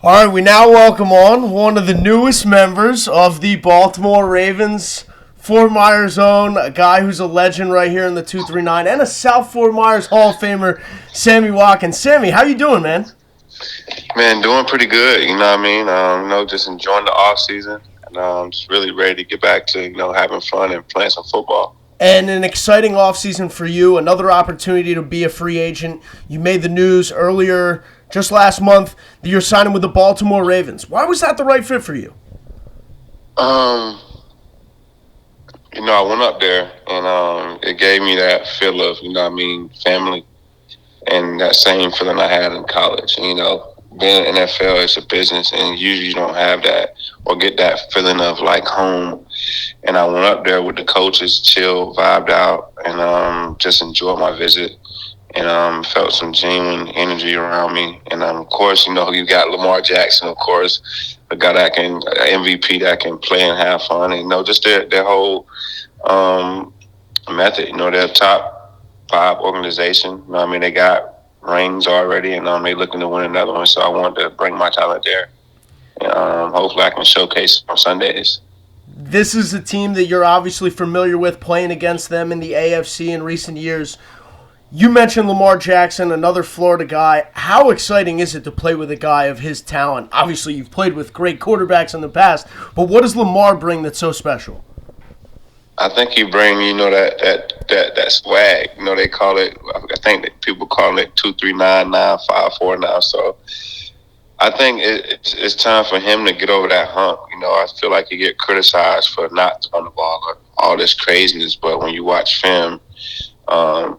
All right, we now welcome on one of the newest members of the Baltimore Ravens, Fort Myers' own, a guy who's a legend right here in the 239, and a South Fort Myers Hall of Famer, Sammy Watkins. Sammy, how you doing, man? Man, doing pretty good. You know what I mean? Just enjoying the off season, and just really ready to get back to having fun and playing some football. And an exciting offseason for you, another opportunity to be a free agent. You made the news earlier, just last month, that you're signing with the Baltimore Ravens. Why was that the right fit for you? I went up there, and it gave me that feel of, family, and that same feeling I had in college. Being in the NFL, it's a business, and usually you don't have that or get that feeling of like home. And I went up there with the coaches, chilled, vibed out, and just enjoyed my visit. And felt some genuine energy around me. And of course, you got Lamar Jackson, of course, a guy that can MVP that can play and have fun. And just their whole method. Their top 5 organization. They got rings already, and they looking to win another one. So I wanted to bring my talent there. And hopefully, I can showcase on Sundays. This is a team that you're obviously familiar with, playing against them in the AFC in recent years. You mentioned Lamar Jackson, another Florida guy. How exciting is it to play with a guy of his talent? Obviously, you've played with great quarterbacks in the past, but what does Lamar bring that's so special? I think he bring, that swag. They call it, I think that people call it 2-3-9, 9-5-4 now. So I think it's time for him to get over that hump. I feel like he get criticized for not throwing the ball or all this craziness, but when you watch film,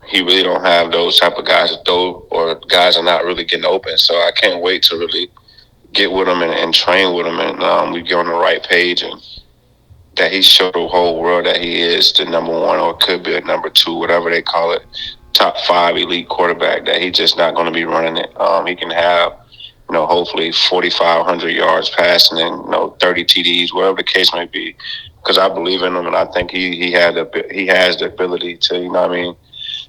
he really don't have those type of guys that throw, or guys are not really getting open. So I can't wait to really get with him and train with him, and we get on the right page, and that he showed the whole world that he is the number 1, or could be a number 2, whatever they call it, top 5 elite quarterback, that he's just not going to be running it. He can have, hopefully 4,500 yards passing and, 30 TDs, whatever the case may be, because I believe in him, and I think he has the ability to,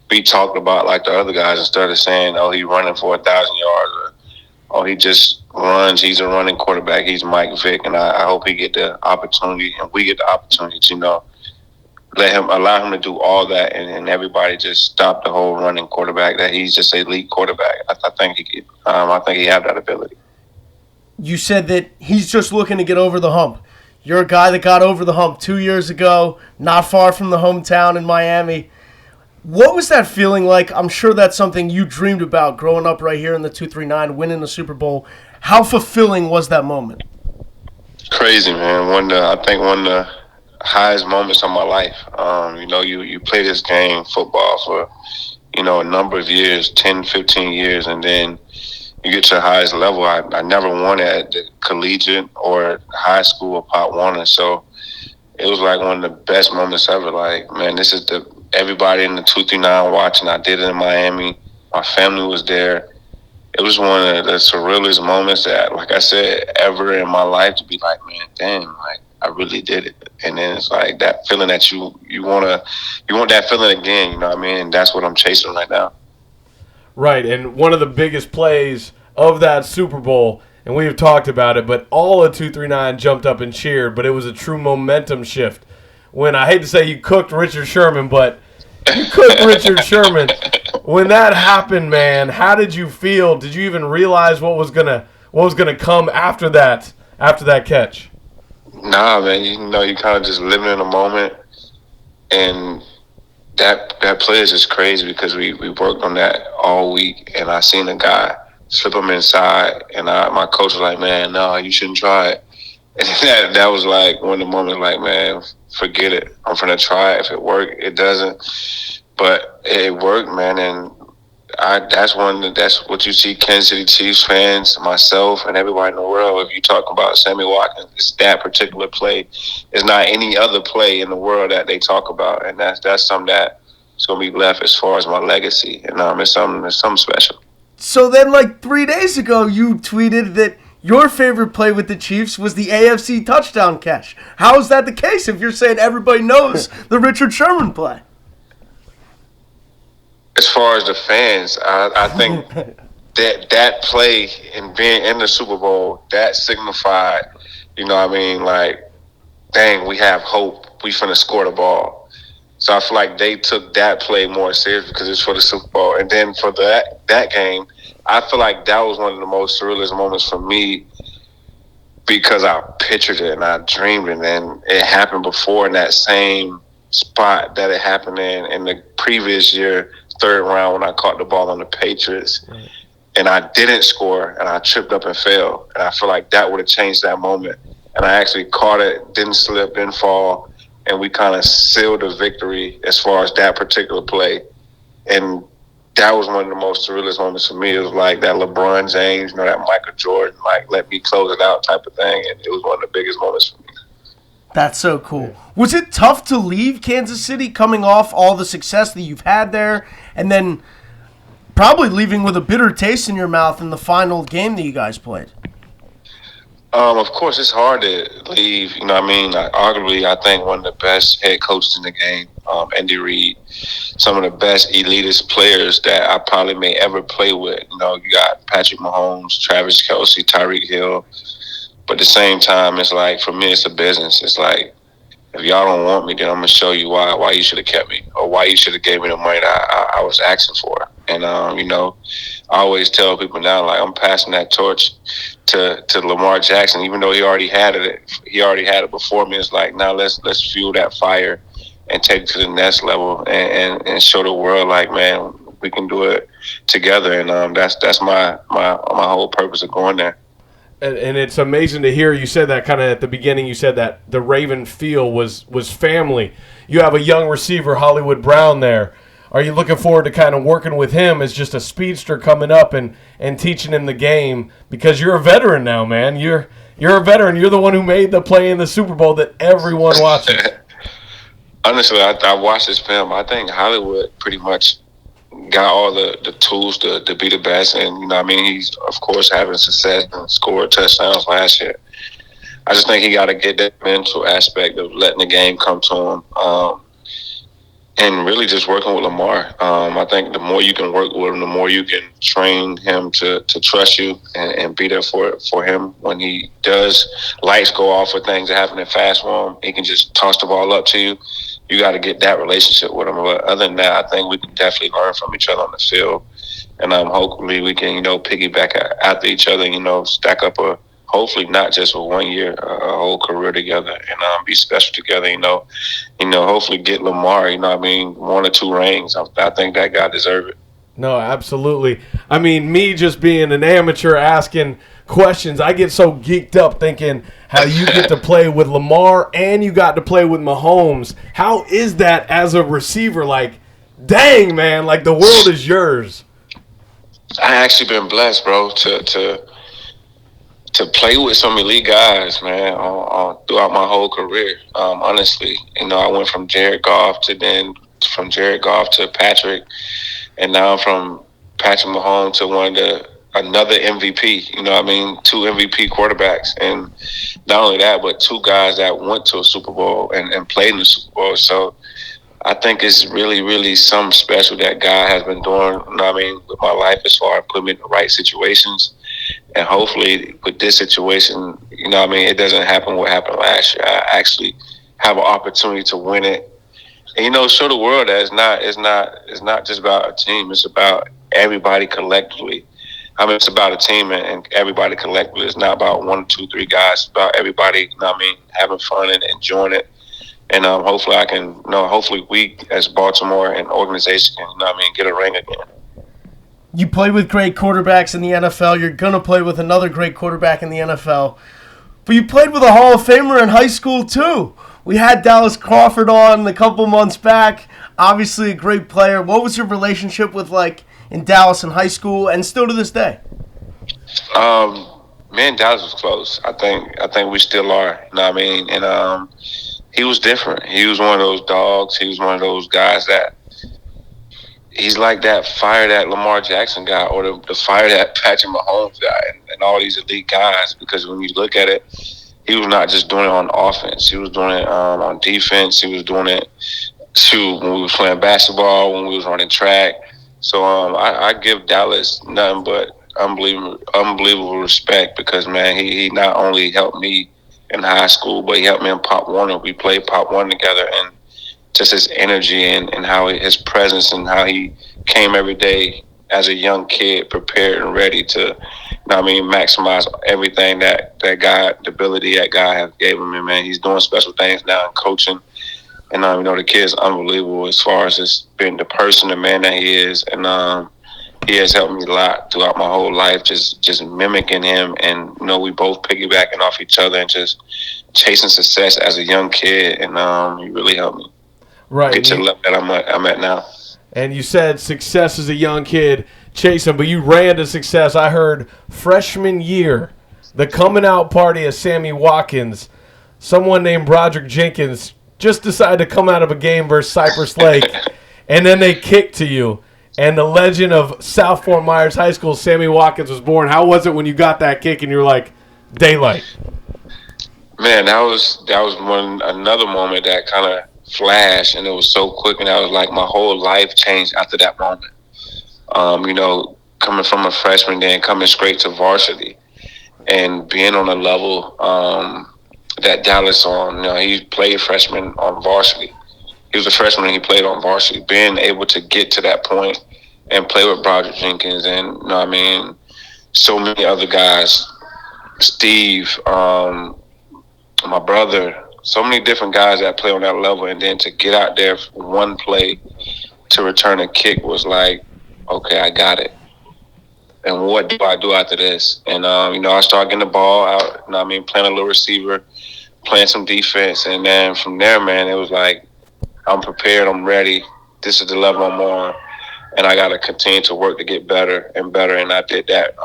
be talked about like the other guys, instead of saying, oh, he's running for 1,000 yards, or oh, he just runs, he's a running quarterback, he's Mike Vick. And I hope he get the opportunity, and we get the opportunity to, allow him to do all that, and everybody just stop the whole running quarterback, that he's just an elite quarterback. I think he have that ability. You said that he's just looking to get over the hump. You're a guy that got over the hump 2 years ago, not far from the hometown in Miami. What was that feeling like? I'm sure that's something you dreamed about growing up right here in the 239, winning the Super Bowl. How fulfilling was that moment? Crazy, man. I think one of the highest moments of my life. You play this game, football, for, a number of years, 10, 15 years, and then you get to the highest level. I never won at the collegiate or high school or Pop Warner, so it was like one of the best moments ever. Like, man, this is everybody in the 239 watching. I did it in Miami. My family was there. It was one of the surrealest moments that, like I said, ever in my life, to be like, man, damn, like, I really did it. And then it's like that feeling that you want that feeling again, you know what I mean? And that's what I'm chasing right now. Right, and one of the biggest plays of that Super Bowl, and we've talked about it, but all of 239 jumped up and cheered, but it was a true momentum shift. When, I hate to say you cooked Richard Sherman, but you cooked Richard Sherman. When that happened, man, how did you feel? Did you even realize what was gonna come after that catch? Nah, man, you kind of just living in a moment, and that play is just crazy, because we worked on that all week, and I seen a guy slip him inside, and my coach was like, man, no, you shouldn't try it. And that was like one of the moments, like, man, forget it. I'm gonna try it. If it worked, it doesn't. But it worked, man, and that's what you see Kansas City Chiefs fans, myself, and everybody in the world. If you talk about Sammy Watkins, it's that particular play. It's not any other play in the world that they talk about, and that's something that's gonna be left as far as my legacy. And it's something special. So then, like 3 days ago, you tweeted that your favorite play with the Chiefs was the AFC touchdown catch. How is that the case if you're saying everybody knows the Richard Sherman play? As far as the fans, I think that play and being in the Super Bowl, that signified, like, dang, we have hope. We finna score the ball. So I feel like they took that play more serious because it's for the Super Bowl. And then for that game, I feel like that was one of the most surrealist moments for me because I pictured it and I dreamed it, and it happened before in that same spot that it happened in the previous year, third round, when I caught the ball on the Patriots. Right. And I didn't score, and I tripped up and fell. And I feel like that would have changed that moment. And I actually caught it, didn't slip, didn't fall, and we kind of sealed the victory as far as that particular play. And that was one of the most surrealist moments for me. It was like that LeBron James, that Michael Jordan, like, let me close it out type of thing. And it was one of the biggest moments for me. That's so cool. Was it tough to leave Kansas City coming off all the success that you've had there, and then probably leaving with a bitter taste in your mouth in the final game that you guys played? Of course, it's hard to leave. Arguably, I think one of the best head coaches in the game, Andy Reid, some of the best elitist players that I probably may ever play with. You got Patrick Mahomes, Travis Kelce, Tyreek Hill. But at the same time, it's like, for me, it's a business. It's like, if y'all don't want me, then I'm going to show you why you should have kept me, or why you should have gave me the money that I was asking for. And, I always tell people now, like, I'm passing that torch to Lamar Jackson, even though he already had it. He already had it before me. It's like, now let's fuel that fire and take it to the next level and show the world, like, man, we can do it together. And that's my whole purpose of going there. And it's amazing to hear you said that kind of at the beginning. You said that the Raven feel was family. You have a young receiver, Hollywood Brown, there. Are you looking forward to kind of working with him as just a speedster coming up and teaching him the game? Because you're a veteran now, man. You're a veteran. You're the one who made the play in the Super Bowl that everyone watches. Honestly, I watched this film. I think Hollywood pretty much got all the tools to be the best. And, he's, of course, having success and scored touchdowns last year. I just think he got to get that mental aspect of letting the game come to him. And really just working with Lamar. I think the more you can work with him, the more you can train him to trust you and be there for him. When he does, lights go off or things that happen in fast form, he can just toss the ball up to you. You got to get that relationship with him. But other than that, I think we can definitely learn from each other on the field. And hopefully we can, piggyback after each other, stack up hopefully not just for 1 year, a whole career together, and be special together. Hopefully get Lamar. 1 or 2 rings. I think that guy deserves it. No, absolutely. Me just being an amateur asking questions, I get so geeked up thinking how you get to play with Lamar and you got to play with Mahomes. How is that as a receiver? Like, dang, man, like the world is yours. I actually been blessed, bro, to play with some elite guys, man, throughout my whole career. Honestly, I went from Jared Goff to Patrick, and now from Patrick Mahomes to another MVP. 2 MVP quarterbacks, and not only that, but 2 guys that went to a Super Bowl and played in the Super Bowl. So I think it's really, really something special that God has been doing, with my life as far as putting me in the right situations. And hopefully with this situation, it doesn't happen what happened last year. I actually have an opportunity to win it. And, show the world that it's not just about a team. It's about everybody collectively. It's about a team and everybody collectively. It's not about 1, 2, 3 guys. It's about everybody, having fun and enjoying it. And hopefully hopefully we as Baltimore and organization can, get a ring again. You play with great quarterbacks in the NFL. You're going to play with another great quarterback in the NFL. But you played with a Hall of Famer in high school, too. We had Dallas Crawford on a couple months back. Obviously a great player. What was your relationship with, in Dallas in high school and still to this day? Me and Dallas was close. I think we still are. And he was different. He was one of those dogs. He was one of those guys that he's like that fire that Lamar Jackson got, or the fire that Patrick Mahomes got, and all these elite guys. Because when you look at it, he was not just doing it on offense. He was doing it on defense. He was doing it when we was playing basketball, when we was running track. So I give Dallas nothing but unbelievable respect because man, he not only helped me in high school, but he helped me in Pop Warner. We played Pop Warner together, and just his energy and how his presence and how he came every day as a young kid, prepared and ready to, maximize everything that God, the ability that God has gave him. And man, he's doing special things now in coaching. And the kid's unbelievable as far as just being the person, the man that he is, and he has helped me a lot throughout my whole life, just mimicking him, and we both piggybacking off each other and just chasing success as a young kid, and he really helped me get to the level that I'm at now. And you said success as a young kid, chasing, but you ran to success. I heard freshman year, the coming out party of Sammy Watkins, someone named Broderick Jenkins just decided to come out of a game versus Cypress Lake, and then they kicked to you. And the legend of South Fort Myers High School, Sammy Watkins, was born. How was it when you got that kick and you were like, daylight? Man, that was another moment that kind of flashed, and it was so quick, and I was like, my whole life changed after that moment. Coming from a freshman, then coming straight to varsity, and being on a level that Dallas on. He played freshman on varsity. He was a freshman and he played on varsity. Being able to get to that point and play with Broderick Jenkins and so many other guys, Steve, my brother, so many different guys that play on that level, and then to get out there for one play to return a kick was like, okay, I got it. And what do I do after this? And I started getting the ball out, playing a little receiver, playing some defense, and then from there, man, it was like, I'm prepared, I'm ready. This is the level I'm on, and I got to continue to work to get better and better, and I did that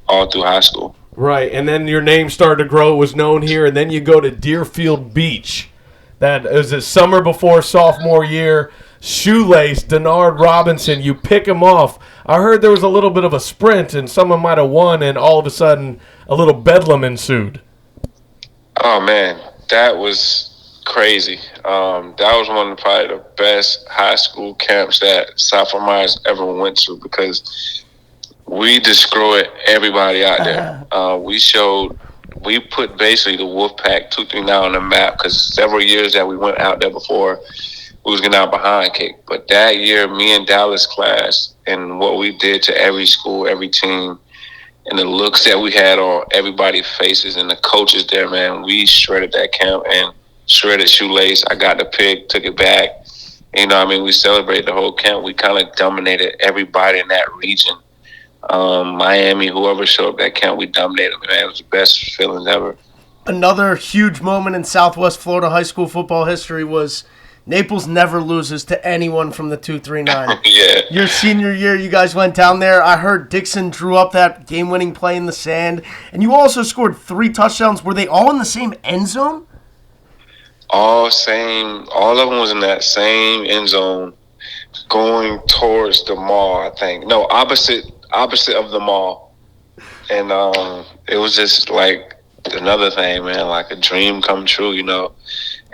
all through high school. Right, and then your name started to grow, was known here, and then you go to Deerfield Beach. That was the summer before sophomore year. Shoelace, Denard Robinson, you pick him off. I heard there was a little bit of a sprint, and someone might have won, and all of a sudden, a little bedlam ensued. Oh, man, that was crazy. That was one of probably the best high school camps that South Fort Myers ever went to because we destroyed everybody out there. We put basically the Wolfpack 239 on the map because several years that we went out there before, we was getting out behind kick. But that year, me and Dallas class and what we did to every school, every team, and the looks that we had on everybody's faces and the coaches there, man, we shredded that camp and shredded Shoelace. I got the pick, took it back. We celebrated the whole camp. We kind of dominated everybody in that region. Miami, whoever showed up that camp, we dominated. Man, it was the best feelings ever. Another huge moment in Southwest Florida high school football history was Naples never loses to anyone from the 239. Yeah. Your senior year, you guys went down there. I heard Dixon drew up that game-winning play in the sand, and you also scored 3 touchdowns. Were they all in the same end zone? All of them was in that same end zone going towards the mall, I think. No, opposite of the mall. And it was just like another thing, man, like a dream come true,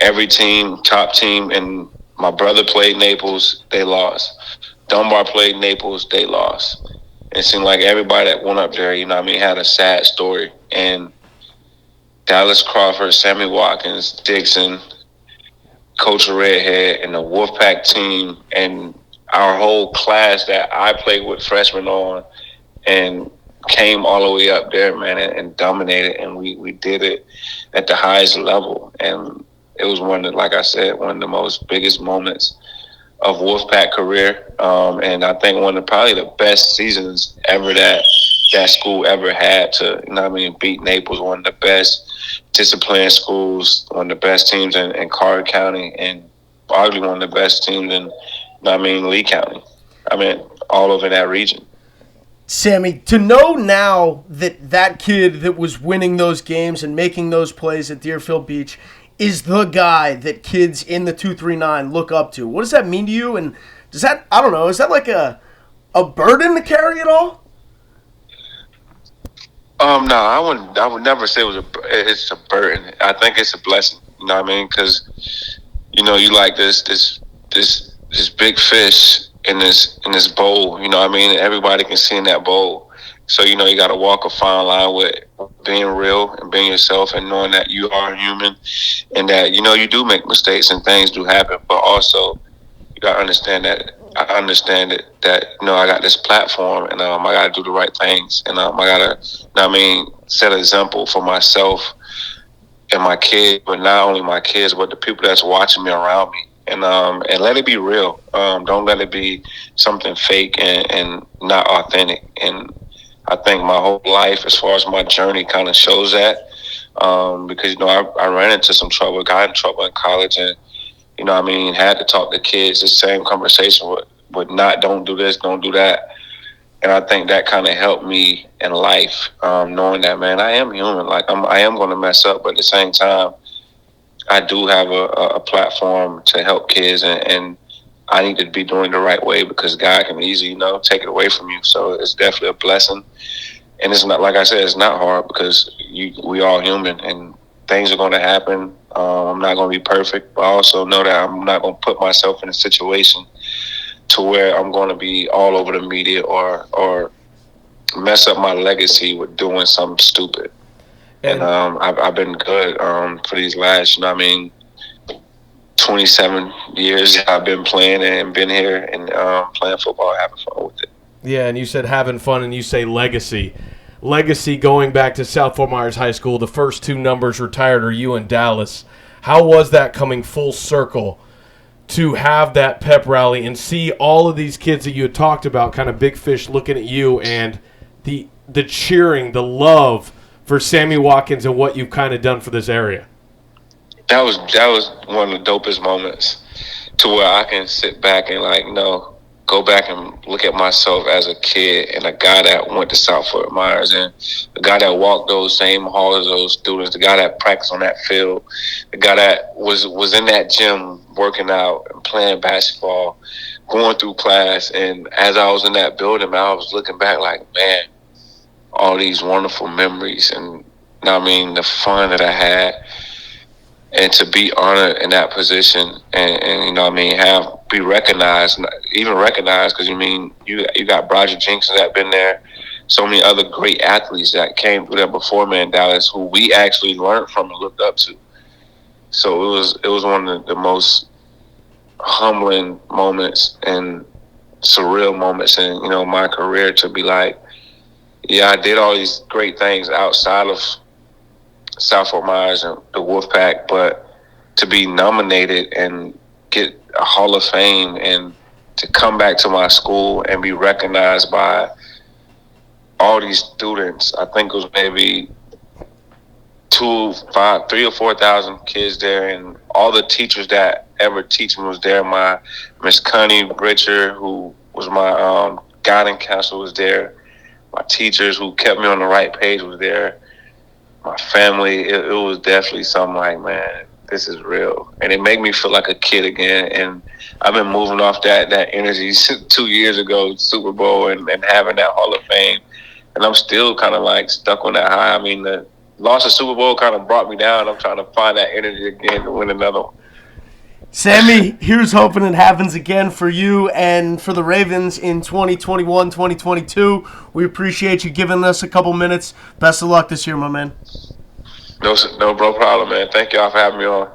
Every team, top team, and my brother played Naples, they lost. Dunbar played Naples, they lost. It seemed like everybody that went up there, had a sad story. And Dallas Crawford, Sammy Watkins, Dixon, Coach Redhead, and the Wolfpack team, and our whole class that I played with freshmen on, and came all the way up there, man, and dominated. And we did it at the highest level. And it was one of the most biggest moments of Wolfpack career. And I think one of probably the best seasons ever that school ever had to, beat Naples, one of the best disciplined schools, one of the best teams in Carter County, and arguably one of the best teams in, Lee County. All over that region. Sammy, to know now that kid that was winning those games and making those plays at Deerfield Beach is the guy that kids in the 239 look up to. What does that mean to you? And does that, I don't know, is that like a burden to carry at all? No, I would never say it's a burden. I think it's a blessing. You know what I mean? Because you like this big fish in this bowl. You know what I mean? Everybody can see in that bowl, So, you know, you got to walk a fine line with being real and being yourself and knowing that you are human and that, you know, you do make mistakes and things do happen. But also, you got to understand that I understand that, you know, I got this platform and I got to do the right things. And I got to, you know what I mean, set an example for myself and my kids, but not only my kids, but the people that's watching me around me. And let it be real. Don't let it be something fake and not authentic. And I think my whole life, as far as my journey, kind of shows that. Because, you know, I ran into some trouble, got in trouble in college, and, you know what I mean, had to talk to kids, the same conversation with not, don't do this, don't do that. And I think that kind of helped me in life, knowing that, man, I am human. Like, I am going to mess up, but at the same time, I do have a platform to help kids, and I need to be doing it the right way because God can easily, you know, take it away from you. So it's definitely a blessing. And it's not, like I said, it's not hard because we all human and things are going to happen. I'm not going to be perfect, but I also know that I'm not going to put myself in a situation to where I'm going to be all over the media or mess up my legacy with doing something stupid. And I've been good for these last, you know what I mean, 27 years I've been playing and been here and playing football, having fun with it. Yeah, and you said having fun, and you say legacy. Legacy going back to South Fort Myers High School, the first two numbers retired are you and Dallas. How was that coming full circle to have that pep rally and see all of these kids that you had talked about, kind of big fish looking at you, and the cheering, the love for Sammy Watkins and what you've kind of done for this area? That was one of the dopest moments to where I can sit back and, like, you know, go back and look at myself as a kid and a guy that went to South Fort Myers and the guy that walked those same halls as those students, the guy that practiced on that field, the guy that was in that gym working out and playing basketball, going through class. And as I was in that building, man, I was looking back like, man, all these wonderful memories and, you know what I mean, the fun that I had. And to be honored in that position and you know what I mean, be recognized, even recognized, because you mean you got Broderick Jenkins that been there, so many other great athletes that came through there before me in Dallas who we actually learned from and looked up to. So it was one of the most humbling moments and surreal moments in, you know, my career to be like, yeah, I did all these great things outside of South Fort Myers and the Wolfpack, but to be nominated and get a Hall of Fame and to come back to my school and be recognized by all these students, I think it was maybe 3,000 or 4,000 kids there, and all the teachers that ever teach me was there. My Miss Connie Richard, who was my guiding counselor, was there. My teachers who kept me on the right page was there. My family, it was definitely something like, man, this is real. And it made me feel like a kid again. And I've been moving off that energy 2 years ago, Super Bowl, and having that Hall of Fame. And I'm still kind of like stuck on that high. I mean, the loss of Super Bowl kind of brought me down. I'm trying to find that energy again to win another one. Sammy, here's hoping it happens again for you and for the Ravens in 2021, 2022. We appreciate you giving us a couple minutes. Best of luck this year, my man. No problem, man. Thank y'all for having me on.